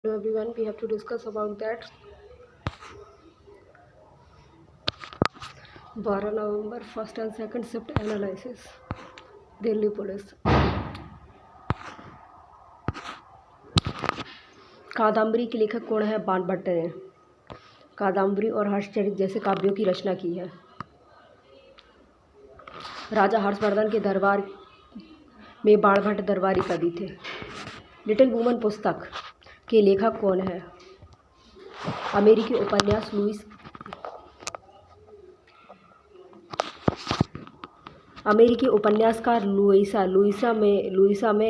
Hello everyone, we have to discuss about that 12 November first and second shift analysis Delhi police. Kadambari के लेखक कौन है? बाणभट्ट ने कादम्बरी और हर्षचरित जैसे काव्यों की रचना की है। राजा हर्षवर्धन के दरबार में बाणभट्ट दरबारी कवि थे। लिटिल वुमन पुस्तक के लेखक कौन है? अमेरिकी उपन्यासकार लुइसा में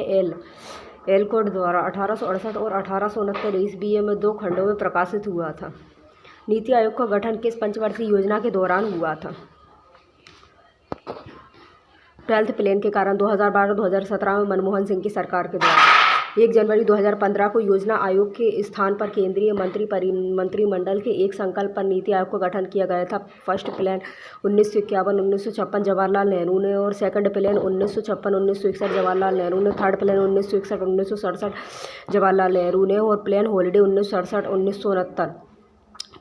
एलकोट द्वारा 1868 और 1869 ईस्वी में 2 खंडों में प्रकाशित हुआ था। नीति आयोग का गठन किस पंचवर्षीय योजना के दौरान हुआ था? 12th प्लान के कारण 2012-2017 में मनमोहन सिंह की सरकार के द्वारा 1 जनवरी 2015 को योजना आयोग के स्थान पर केंद्रीय मंत्रिमंडल के एक संकल्प पर नीति आयोग का गठन किया गया था। फर्स्ट प्लान 1951-1956 जवाहरलाल नेहरू ने और सेकंड प्लान 1956-1961 जवाहरलाल नेहरू ने, थर्ड प्लान 1961-1967 जवाहरलाल नेहरू ने और plan holiday 1967-1969,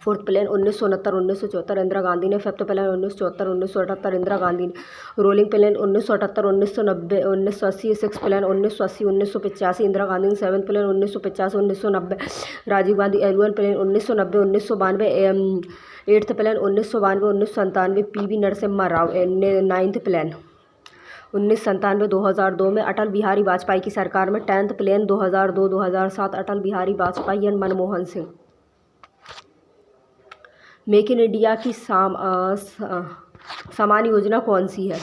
fourth plan 1969-1974 Indira Gandhi ने, फिफ्थ प्लान 1974-1978 इंदिरा गांधी ने, rolling plan 1978-1990 1980, six plan 1980-1985 Indira Gandhi ने, seventh plan 1985-1990 Rajiv Gandhi, annual plan 1990-1992 eighth plan 1992-1997 PV Narasimha Rao, ninth plan 1997-2002 में अटल बिहारी वाजपेयी की सरकार में, 10th plan 2002-2007 Atal Bihari Vajpayee and Manmohan Singh. Make in India की समान योजना कौन सी है?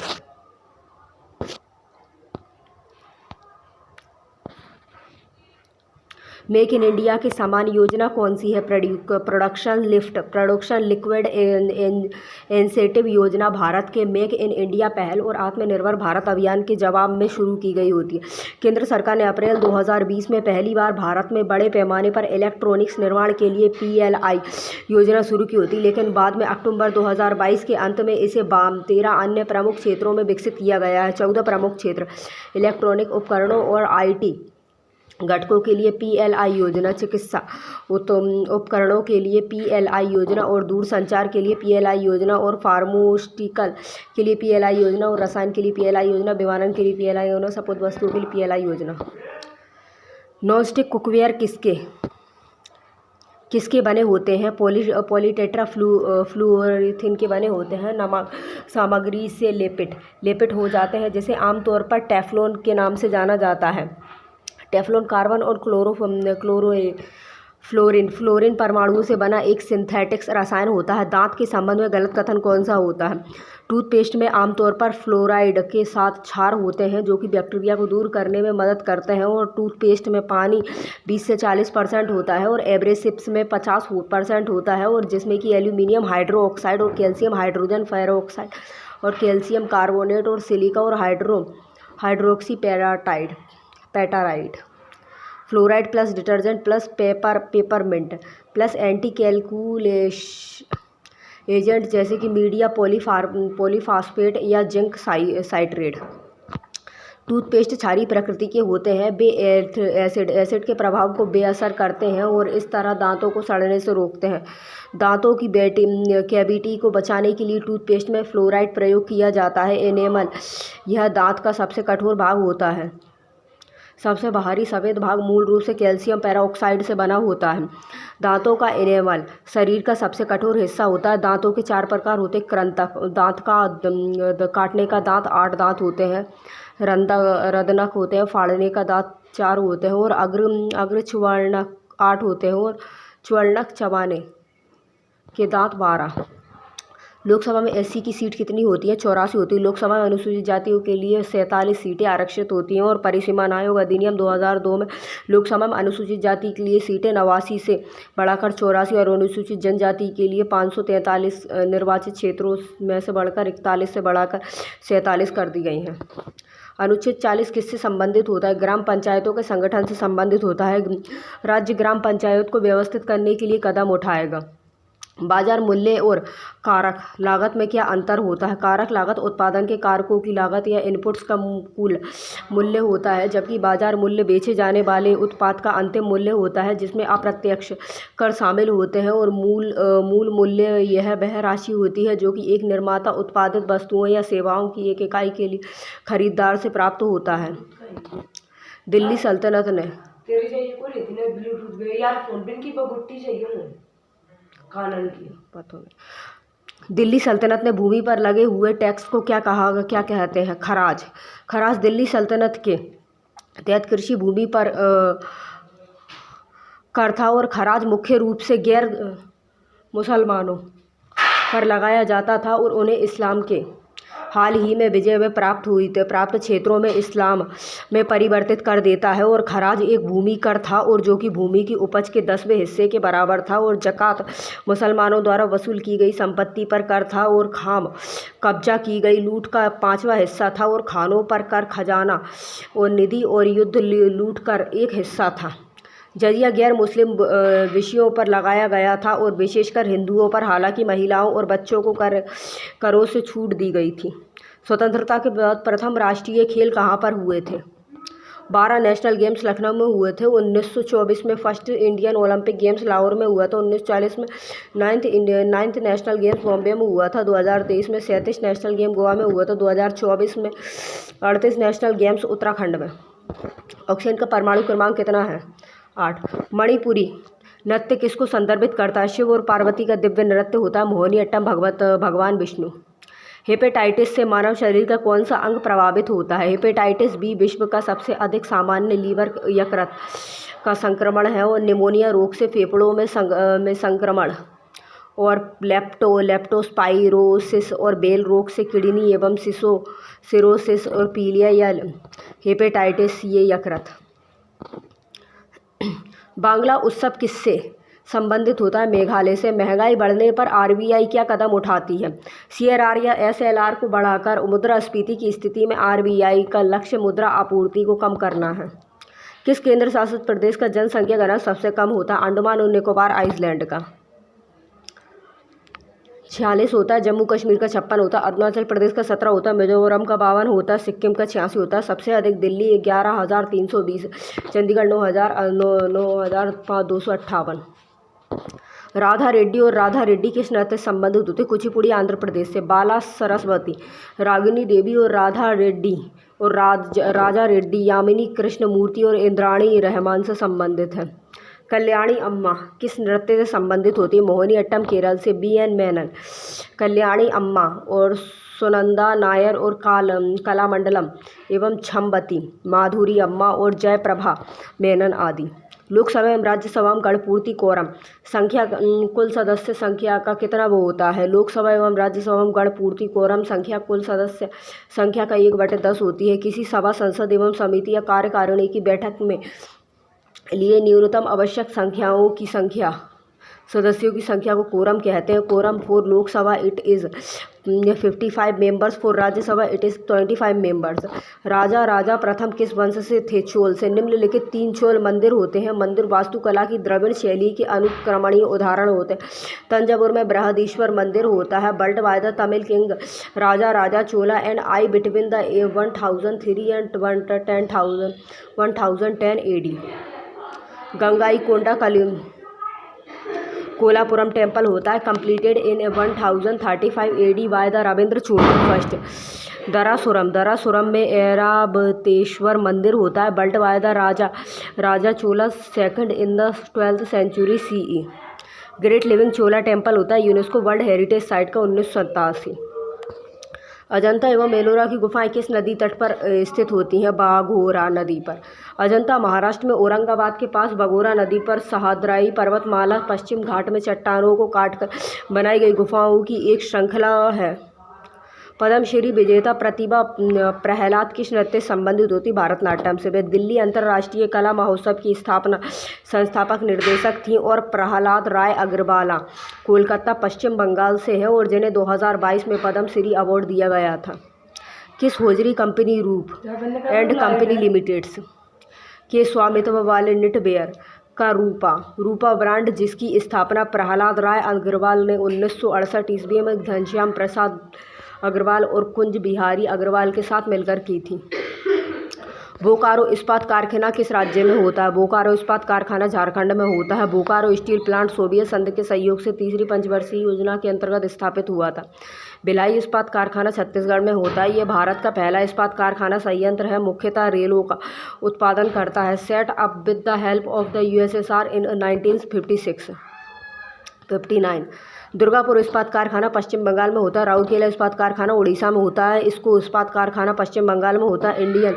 मेक इन इंडिया की समान योजना कौन सी है? प्रोडक्शन लिक्विड इंसेंटिव योजना भारत के मेक इन इंडिया पहल और आत्मनिर्भर भारत अभियान के जवाब में शुरू की गई होती है। केंद्र सरकार ने अप्रैल 2020 में पहली बार भारत में बड़े पैमाने पर इलेक्ट्रॉनिक्स निर्माण के लिए PLI योजना शुरू की होती, लेकिन बाद में अक्टूबर 2022 के अंत में इसे 13 अन्य प्रमुख क्षेत्रों में विकसित किया गया है। 14 प्रमुख क्षेत्र इलेक्ट्रॉनिक उपकरणों और IT घटकों के लिए PLI योजना, चिकित्सा उपकरणों के लिए PLI योजना और दूरसंचार के लिए PLI योजना और फार्मास्यूटिकल के लिए PLI योजना और रसायन के लिए PLI योजना, विमानन के लिए PLI योजना, सपोर्ट वस्तुओं के लिए PLI योजना। नॉनस्टिक कुकवेयर किसके बने होते हैं? पॉलीटेट्रा फ्लोरोथेन के बने होते हैं। नमक सामग्री से लेपित हो जाते हैं, जिसे आमतौर पर टेफ्लॉन के नाम से जाना जाता है। टेफ्लॉन कार्बन और फ्लोरीन परमाणुओं से बना एक सिंथेटिक रसायन होता है। दांत के संबंध में गलत कथन कौन सा होता है? टूथपेस्ट में आमतौर पर फ्लोराइड के साथ क्षार होते हैं, जो कि बैक्टीरिया को दूर करने में मदद करते हैं, और टूथपेस्ट में पानी 20 से 40% होता है और एब्रेसिव्स में 50% होता है, और जिसमें कि एल्यूमिनियम हाइड्रोक्साइड और कैल्शियम हाइड्रोजन पेरोक्साइड और कैल्शियम कार्बोनेट और सिलिका और हाइड्रोक्सी पेटाराइड। Fluoride plus detergent plus peppermint plus anti calculation agent जैसे कि मीडिया पॉलीफास्फेट या जिंक साइट्रेट। टूथपेस्ट क्षारीय प्रकृति के होते हैं। वे एसिड के प्रभाव को बेअसर करते हैं और इस तरह दांतों को सड़ने से रोकते हैं। दांतों की कैविटी को बचाने के लिए टूथपेस्ट में फ्लोराइड प्रयोग किया जाता है। एनेमल, यह दांत का सबसे कठोर भाग होता है। सबसे बाहरी सफ़ेद भाग मूल रूप से कैल्शियम पेरोक्साइड से बना होता है। दांतों का एनेमल शरीर का सबसे कठोर हिस्सा होता है। दांतों के 4 प्रकार होते हैं। कृंतक, दांत का काटने का दांत 8 दांत होते हैं। रदनक होते हैं। फाड़ने का दांत 4 होते हैं और अग्र च्वर्णक 8 होते हैं और च्वर्णक चबाने के दांत 12। लोकसभा में SC की सीट कितनी होती है? 84 होती है। लोकसभा में अनुसूचित जातियों के लिए 47 सीटें आरक्षित होती हैं और परिसीमन आयोग अधिनियम 2002 में लोकसभा में अनुसूचित जाति के लिए सीटें 89 से बढ़ाकर 84 और अनुसूचित जनजाति के लिए 543 निर्वाचित क्षेत्रों में से बढ़कर 41 से बढ़ाकर 47 कर दी गई हैं। अनुच्छेद 40 किससे संबंधित होता है? ग्राम पंचायतों के संगठन से संबंधित होता है। राज्य ग्राम पंचायत को व्यवस्थित करने के लिए कदम उठाएगा। बाजार मूल्य और कारक लागत में क्या अंतर होता है? कारक लागत उत्पादन के कारकों की लागत या इनपुट्स का कुल मूल्य होता है, जबकि बाजार मूल्य बेचे जाने वाले उत्पाद का अंतिम मूल्य होता है जिसमें अप्रत्यक्ष कर शामिल होते हैं। और मूल मूल्य यह वह राशि होती है जो कि एक निर्माता उत्पादित वस्तुओं या सेवाओं की एक इकाई के लिए खरीदार से प्राप्त होता है। दिल्ली सल्तनत ने दिल्ली सल्तनत ने भूमि पर लगे हुए टैक्स को क्या कहते हैं? खराज। खराज दिल्ली सल्तनत के तहत कृषि भूमि पर कर था और खराज मुख्य रूप से गैर मुसलमानों पर लगाया जाता था और उन्हें इस्लाम के हाल ही में विजय में प्राप्त क्षेत्रों में इस्लाम में परिवर्तित कर देता है। और खराज एक भूमि कर था और जो कि भूमि की उपज के 10वें हिस्से के बराबर था। और ज़कात मुसलमानों द्वारा वसूल की गई संपत्ति पर कर था और खाम कब्जा की गई लूट का 5वां हिस्सा था। और खानों पर कर खजाना और निधि और युद्ध लूट कर एक हिस्सा था। जजिया गैर मुस्लिम विषयों पर लगाया गया था और विशेषकर हिंदुओं पर, हालांकि महिलाओं और बच्चों को करों से छूट दी गई थी। स्वतंत्रता के बाद प्रथम राष्ट्रीय खेल कहाँ पर हुए थे? 12 नेशनल गेम्स लखनऊ में हुए थे। 1924 में first Indian Olympic games Lahore में हुआ था। 1940 में 9th नेशनल गेम्स बॉम्बे में हुआ था। 2023 में 37 नेशनल गेम गोवा में हुआ था। 2024 में 38 नेशनल गेम्स उत्तराखंड में। ऑक्सीजन का परमाणु क्रमांक कितना है? 8। मणिपुरी नृत्य किसको संदर्भित करता है? शिव और पार्वती का दिव्य नृत्य होता है। मोहिनी अट्टम भगवान विष्णु। हेपेटाइटिस से मानव शरीर का कौन सा अंग प्रभावित होता है? हेपेटाइटिस बी विश्व का सबसे अधिक सामान्य लीवर यकृत का संक्रमण है। और निमोनिया रोग से फेफड़ों में संक्रमण और लेप्टोस्पाइरोसिस और बेल रोग से किडनी एवं सिरोसिस और पीलिया या हेपेटाइटिस ये यकृत। बांग्ला उत्सव किससे संबंधित होता है? मेघालय से। महंगाई बढ़ने पर आरबीआई क्या कदम उठाती है? सीआरआर या एसएलआर को बढ़ाकर। मुद्रास्फीति की स्थिति में आरबीआई का लक्ष्य मुद्रा आपूर्ति को कम करना है। किस केंद्र शासित प्रदेश का जनसंख्या घनत्व सबसे कम होता है? अंडमान और निकोबार आइसलैंड का 46 होता है। जम्मू कश्मीर का 56 होता है। अरुणाचल प्रदेश का 17 होता है। मिजोरम का 52 होता है। सिक्किम का 86 होता है। सबसे अधिक दिल्ली 11,320, चंडीगढ़ 9,258। राधा रेड्डी और राधा रेड्डी किस नृत्य से संबंधित होते? कुचिपुड़ी आंध्र प्रदेश से। बाला सरस्वती, रागिनी देवी और राधा रेड्डी और राजा रेड्डी यामिनी कृष्णमूर्ति और इंद्राणी रहमान से संबंधित है। कल्याणी अम्मा किस नृत्य से संबंधित होती है? मोहिनी अट्टम केरल से। BN मेनन। कल्याणी अम्मा और सुनंदा नायर और कलामंडलम एवं छम्बती, माधुरी अम्मा और जयप्रभा मेनन आदि। लोकसभा एवं राज्यसभा में गणपूर्ति कोरम संख्या कुल सदस्य संख्या का कितना वो होता है? लोकसभा एवं राज्यसभा में गणपूर्ति कोरम संख्या कुल सदस्य संख्या का 1/10 होती है। किसी सभा, संसद एवं समिति या कार्यकारिणी की बैठक में लिए न्यूनतम आवश्यक सदस्यों की संख्या को कोरम कहते हैं। Quorum for Lok Sabha it is 55 members, for Rajya Sabha it is 25 members. राजा प्रथम किस वंश से थे? चोल से। निम्नलिखित 3 चोल मंदिर होते हैं। मंदिर वास्तुकला की द्रविड़ शैली के अनुक्रमणीय उदाहरण होते हैं। तंजावुर में बृहदीश्वर मंदिर होता है। Built by the Tamil king Raja Chola and I between the 1003 and 1010 AD। Gangaikonda Cholapuram temple होता है। Completed in 1035 AD by the Ravindra Chola first. Darasuram में ऐरावतेश्वर मंदिर होता है। Built by the Raja Chola second in the 12th century CE। Great living Chola temple होता है यूनेस्को वर्ल्ड हेरिटेज साइट का 1987। अजंता एवं एलोरा की गुफाएं किस नदी तट पर स्थित होती हैं? बाघोरा नदी पर। अजंता महाराष्ट्र में औरंगाबाद के पास बाघोरा नदी पर सह्याद्री पर्वतमाला पश्चिम घाट में चट्टानों को काटकर बनाई गई गुफाओं की एक श्रृंखला है। पद्मश्री विजेता प्रतिभा प्रहलाद किस नृत्य से संबंधित होती? भारतनाट्यम से। वे दिल्ली अंतर्राष्ट्रीय कला महोत्सव की संस्थापक निर्देशक थीं। और प्रहलाद राय अग्रवाला कोलकाता पश्चिम बंगाल से है और जिन्हें 2022 में पद्मश्री अवार्ड दिया गया था। किस हौजरी कंपनी रूप एंड कंपनी लिमिटेड्स के स्वामित्व वाले निटवेयर का रूपा ब्रांड, जिसकी स्थापना प्रहलाद राय अग्रवाल ने 1968 ईस्वी में घनश्याम प्रसाद अग्रवाल और कुंज बिहारी अग्रवाल के साथ मिलकर की थी। बोकारो इस्पात कारखाना किस राज्य में होता है? बोकारो इस्पात कारखाना झारखंड में होता है। बोकारो स्टील प्लांट सोवियत संघ के सहयोग से तीसरी पंचवर्षीय योजना के अंतर्गत स्थापित हुआ था। भिलाई इस्पात कारखाना छत्तीसगढ़ में होता है। यह भारत का पहला इस्पात कारखाना संयंत्र है। मुख्यतः रेलों का उत्पादन करता है। Set up with the help of the USSR इन 1959। दुर्गापुर इस्पात कारखाना पश्चिम बंगाल में होता है। राउरकेला इस्पात कारखाना उड़ीसा में होता है। इसको इस्पात कारखाना पश्चिम बंगाल में होता है। Indian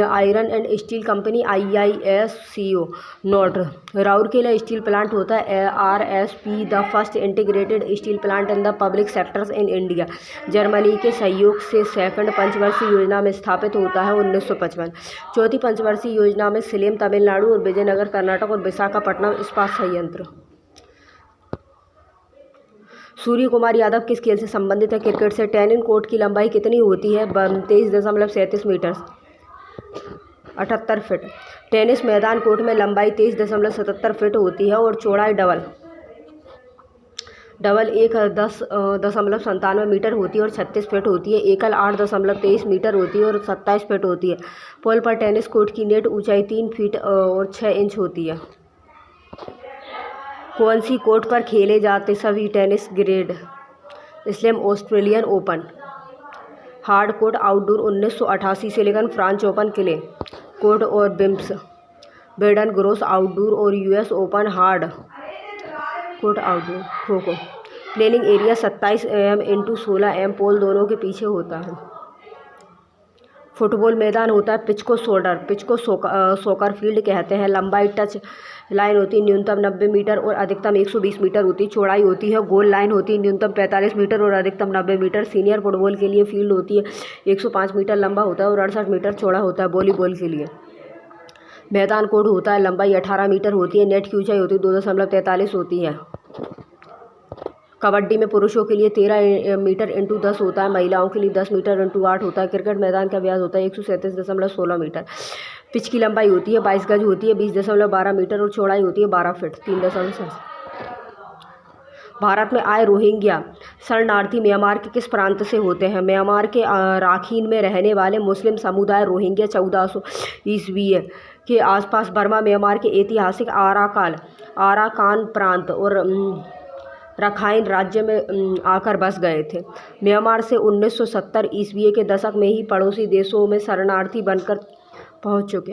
iron and steel company IISCO note. Rourkela steel plant होता है RSP, the first integrated steel plant in the public sectors in India. Germany के सहयोग से सेकंड पंचवर्षीय योजना में स्थापित होता है 1955। चौथी पंचवर्षीय योजना में सलेम तमिलनाडु और विजयनगर कर्नाटक और विशाखापट्टनम इस्पात संयंत्र। सूर्य कुमार यादव किस खेल से संबंधित है? क्रिकेट से। टेनिस कोर्ट की लंबाई कितनी होती है? 23.37 मीटर 78 फीट। टेनिस मैदान कोर्ट में लंबाई 23.77 फीट होती है और चौड़ाई डबल 10.97 मीटर होती है और 36 फीट होती है। एकल 8.23 मीटर होती है और 27 फीट होती है। पोल पर टेनिस कोर्ट की नेट ऊंचाई 3 फीट और 6 इंच होती है। कौन सी कोर्ट पर खेले जाते सभी tennis grand slam? Australian Open hard court outdoor 1988 से लेकर फ्रांच ओपन क्ले कोर्ट और विम्बलडन ग्रोस आउटडोर और US Open hard court outdoor. Kho-kho playing area 27 mm × 16 mm pole दोनों के पीछे होता है। फुटबॉल मैदान होता है पिच को सॉकर फील्ड कहते हैं। लंबाई टच लाइन होती है न्यूनतम 90 मीटर और अधिकतम 120 मीटर होती है। चौड़ाई होती है गोल लाइन होती है न्यूनतम 45 मीटर और अधिकतम 90 मीटर। सीनियर फुटबॉल के लिए फील्ड होती है 105 मीटर लंबा होता है और 68 मीटर चौड़ा होता है। वॉलीबॉल के लिए मैदान कोर्ट होता है, लंबाई 18 मीटर होती है। नेट की ऊंचाई होती है 2.43 होती है। कबड्डी में पुरुषों के लिए 13 मीटर × 10 होता है, महिलाओं के लिए 10 मीटर × 8 होता है। क्रिकेट मैदान का व्यास होता है 137.16 मीटर। पिच की लंबाई होती है 22 गज होती है 20.12 मीटर और चौड़ाई होती है 12 फीट 3.7। भारत में आए रोहिंग्या शरणार्थी म्यांमार के किस प्रांत से होते हैं? म्यांमार के राखीन में रहने वाले मुस्लिम समुदाय रोहिंग्या 1400 ईस्वी के आसपास बर्मा म्यांमार के ऐतिहासिक आराकान प्रांत और रखाइन राज्य में आकर बस गए थे। म्यांमार से 1970 ईस्वी के दशक में ही पड़ोसी देशों में शरणार्थी बनकर पहुंच चुके।